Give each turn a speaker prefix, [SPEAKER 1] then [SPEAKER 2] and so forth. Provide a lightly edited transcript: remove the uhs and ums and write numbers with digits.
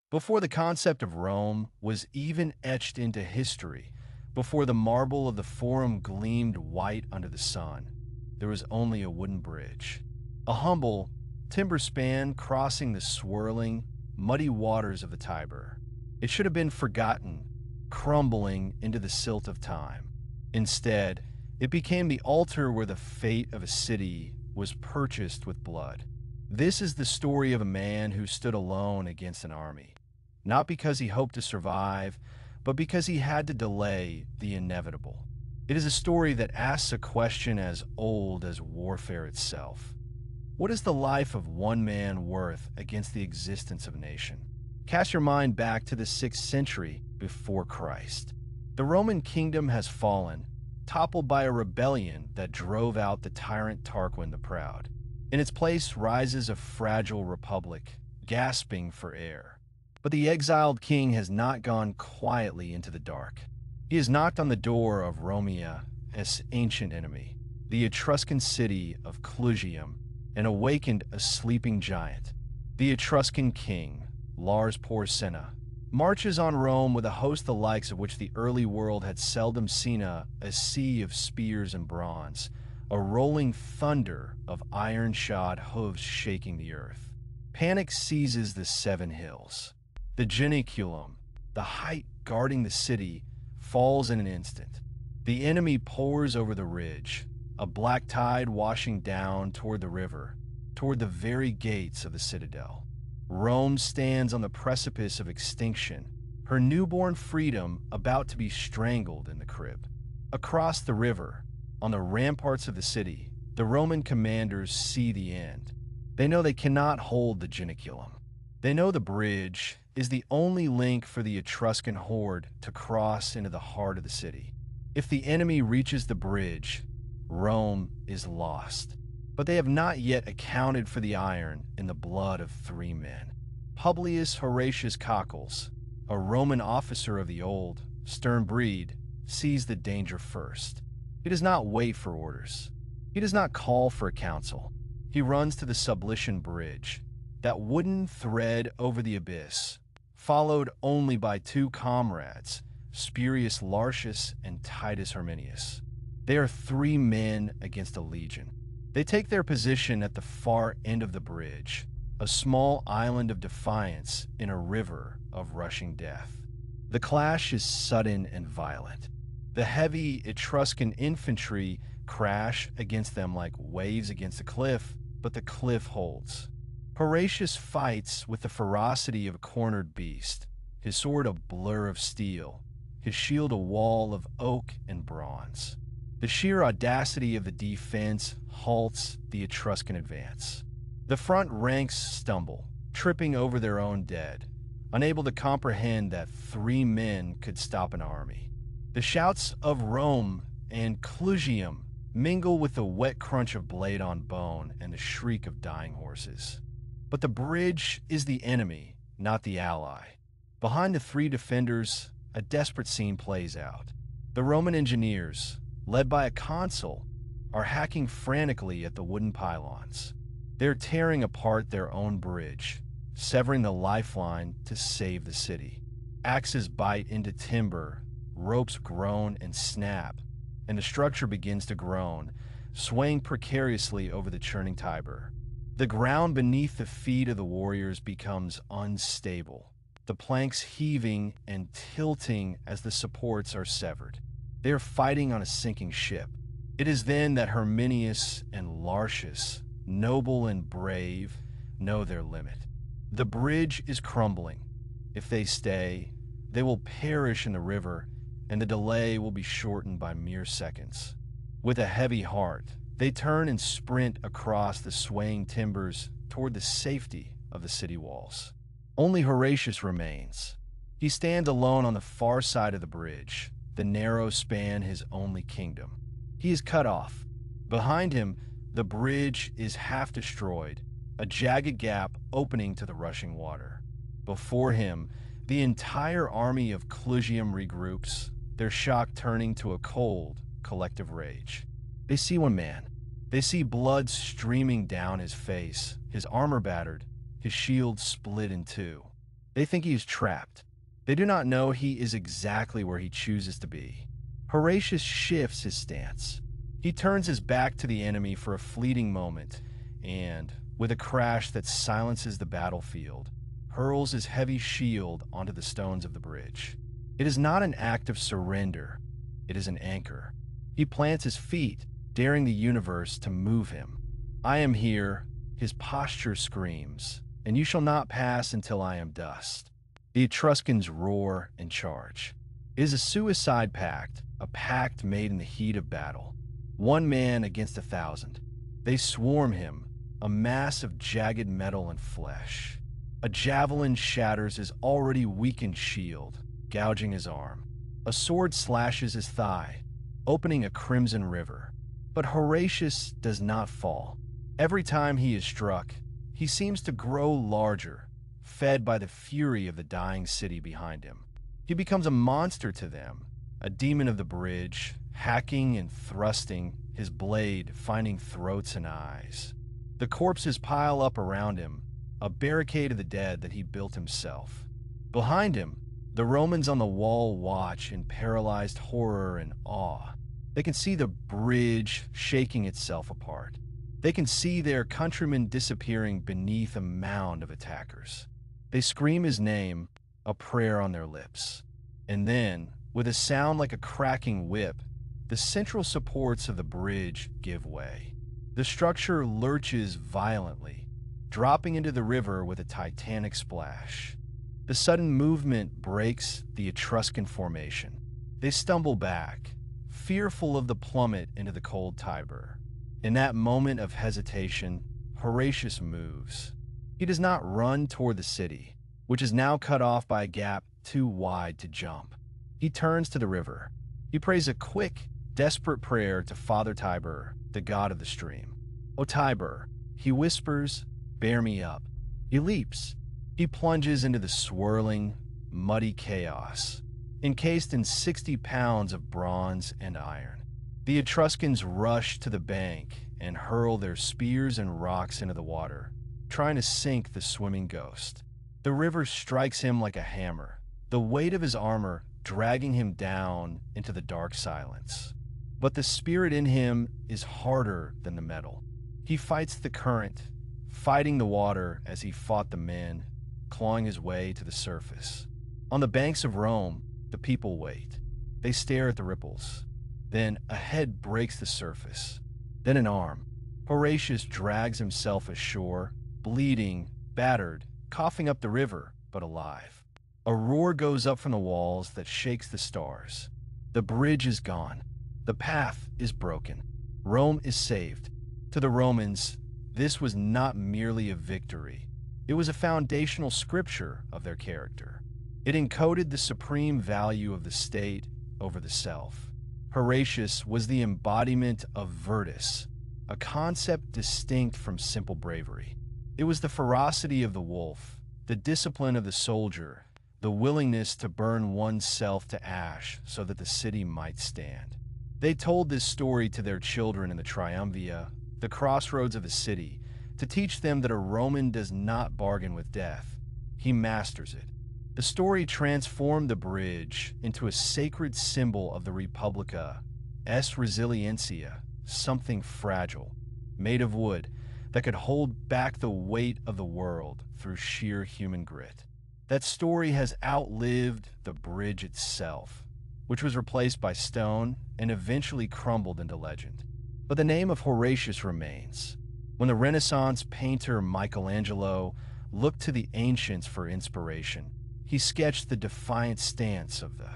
[SPEAKER 1] Before the concept of Rome was even etched into history, before the marble of the Forum gleamed white under the sun, there was only a wooden bridge. A humble, timber span crossing the swirling, muddy waters of the Tiber. It should have been forgotten, crumbling into the silt of time. Instead, it became the altar where the fate of a city was purchased with blood. This is the story of a man who stood alone against an army, not because he hoped to survive, but because he had to delay the inevitable. It is a story that asks a question as old as warfare itself. What is the life of one man worth against the existence of a nation? Cast your mind back to the 6th century before Christ. The Roman kingdom has fallen, toppled by a rebellion that drove out the tyrant Tarquin the Proud. In its place rises a fragile republic, gasping for air. But the exiled king has not gone quietly into the dark. He has knocked on the door of Romea's ancient enemy, the Etruscan city of Clusium, and awakened a sleeping giant. The Etruscan king, Lars Porsena, marches on Rome with a host the likes of which the early world had seldom seen, a sea of spears and bronze, a rolling thunder of iron-shod hooves shaking the earth. Panic seizes the 7 hills. The Janiculum, the height guarding the city, falls in an instant. The enemy pours over the ridge, a black tide washing down toward the river, toward the very gates of the citadel. Rome stands on the precipice of extinction, her newborn freedom about to be strangled in the crib. Across the river, on the ramparts of the city, the Roman commanders see the end. They know they cannot hold the Janiculum. They know the bridge is the only link for the Etruscan horde to cross into the heart of the city. If the enemy reaches the bridge, Rome is lost. But they have not yet accounted for the iron in the blood of 3 men. Publius Horatius Cocles, a Roman officer of the old, stern breed, sees the danger first. He does not wait for orders. He does not call for a council. He runs to the Sublician Bridge, that wooden thread over the abyss, followed only by 2 comrades, Spurius Lartius and Titus Herminius. They are 3 men against a legion. They take their position at the far end of the bridge, a small island of defiance in a river of rushing death. The clash is sudden and violent. The heavy Etruscan infantry crash against them like waves against a cliff, but the cliff holds. Horatius fights with the ferocity of a cornered beast, his sword a blur of steel, his shield a wall of oak and bronze. The sheer audacity of the defense halts the Etruscan advance. The front ranks stumble, tripping over their own dead, unable to comprehend that 3 men could stop an army. The shouts of Rome and Clusium mingle with the wet crunch of blade on bone and the shriek of dying horses. But the bridge is the enemy, not the ally. Behind the 3 defenders, a desperate scene plays out. The Roman engineers, led by a consul, are hacking frantically at the wooden pylons. They're tearing apart their own bridge, severing the lifeline to save the city. Axes bite into timber, ropes groan and snap, and the structure begins to groan, swaying precariously over the churning Tiber. The ground beneath the feet of the warriors becomes unstable, the planks heaving and tilting as the supports are severed. They are fighting on a sinking ship. It is then that Herminius and Lartius, noble and brave, know their limit. The bridge is crumbling. If they stay, they will perish in the river, and the delay will be shortened by mere seconds. With a heavy heart, they turn and sprint across the swaying timbers toward the safety of the city walls. Only Horatius remains. He stands alone on the far side of the bridge, the narrow span his only kingdom. He is cut off. Behind him, the bridge is half destroyed, a jagged gap opening to the rushing water. Before him, the entire army of Clusium regroups, their shock turning to a cold, collective rage. They see one man. They see blood streaming down his face, his armor battered, his shield split in 2. They think he is trapped. They do not know he is exactly where he chooses to be. Horatius shifts his stance. He turns his back to the enemy for a fleeting moment and, with a crash that silences the battlefield, hurls his heavy shield onto the stones of the bridge. It is not an act of surrender. It is an anchor. He plants his feet, daring the universe to move him. I am here, his posture screams, and you shall not pass until I am dust. The Etruscans roar and charge. It is a suicide pact, a pact made in the heat of battle. 1 man against 1,000. They swarm him, a mass of jagged metal and flesh. A javelin shatters his already weakened shield, gouging his arm. A sword slashes his thigh, opening a crimson river. But Horatius does not fall. Every time he is struck, he seems to grow larger, fed by the fury of the dying city behind him. He becomes a monster to them, a demon of the bridge, hacking and thrusting, his blade finding throats and eyes. The corpses pile up around him, a barricade of the dead that he built himself. Behind him, the Romans on the wall watch in paralyzed horror and awe. They can see the bridge shaking itself apart. They can see their countrymen disappearing beneath a mound of attackers. They scream his name, a prayer on their lips. And then, with a sound like a cracking whip, the central supports of the bridge give way. The structure lurches violently, dropping into the river with a titanic splash. The sudden movement breaks the Etruscan formation. They stumble back, fearful of the plummet into the cold Tiber. In that moment of hesitation, Horatius moves. He does not run toward the city, which is now cut off by a gap too wide to jump. He turns to the river. He prays a quick, desperate prayer to Father Tiber, the god of the stream. "O Tiber," he whispers, "bear me up." He leaps. He plunges into the swirling, muddy chaos, encased in 60 pounds of bronze and iron. The Etruscans rush to the bank and hurl their spears and rocks into the water, trying to sink the swimming ghost. The river strikes him like a hammer, the weight of his armor dragging him down into the dark silence. But the spirit in him is harder than the metal. He fights the current, fighting the water as he fought the men, clawing his way to the surface. On the banks of Rome, the people wait. They stare at the ripples. Then a head breaks the surface. Then an arm. Horatius drags himself ashore, bleeding, battered, coughing up the river, but alive. A roar goes up from the walls that shakes the stars. The bridge is gone. The path is broken. Rome is saved. To the Romans, this was not merely a victory. It was a foundational scripture of their character. It encoded the supreme value of the state over the self. Horatius was the embodiment of virtus, a concept distinct from simple bravery. It was the ferocity of the wolf, the discipline of the soldier, the willingness to burn oneself to ash so that the city might stand. They told this story to their children in the Triumvia, the crossroads of a city, to teach them that a Roman does not bargain with death. He masters it. The story transformed the bridge into a sacred symbol of the Republica, es resilientia, something fragile, made of wood, that could hold back the weight of the world through sheer human grit. That story has outlived the bridge itself, which was replaced by stone and eventually crumbled into legend. But the name of Horatius remains. When the Renaissance painter Michelangelo looked to the ancients for inspiration, he sketched the defiant stance of the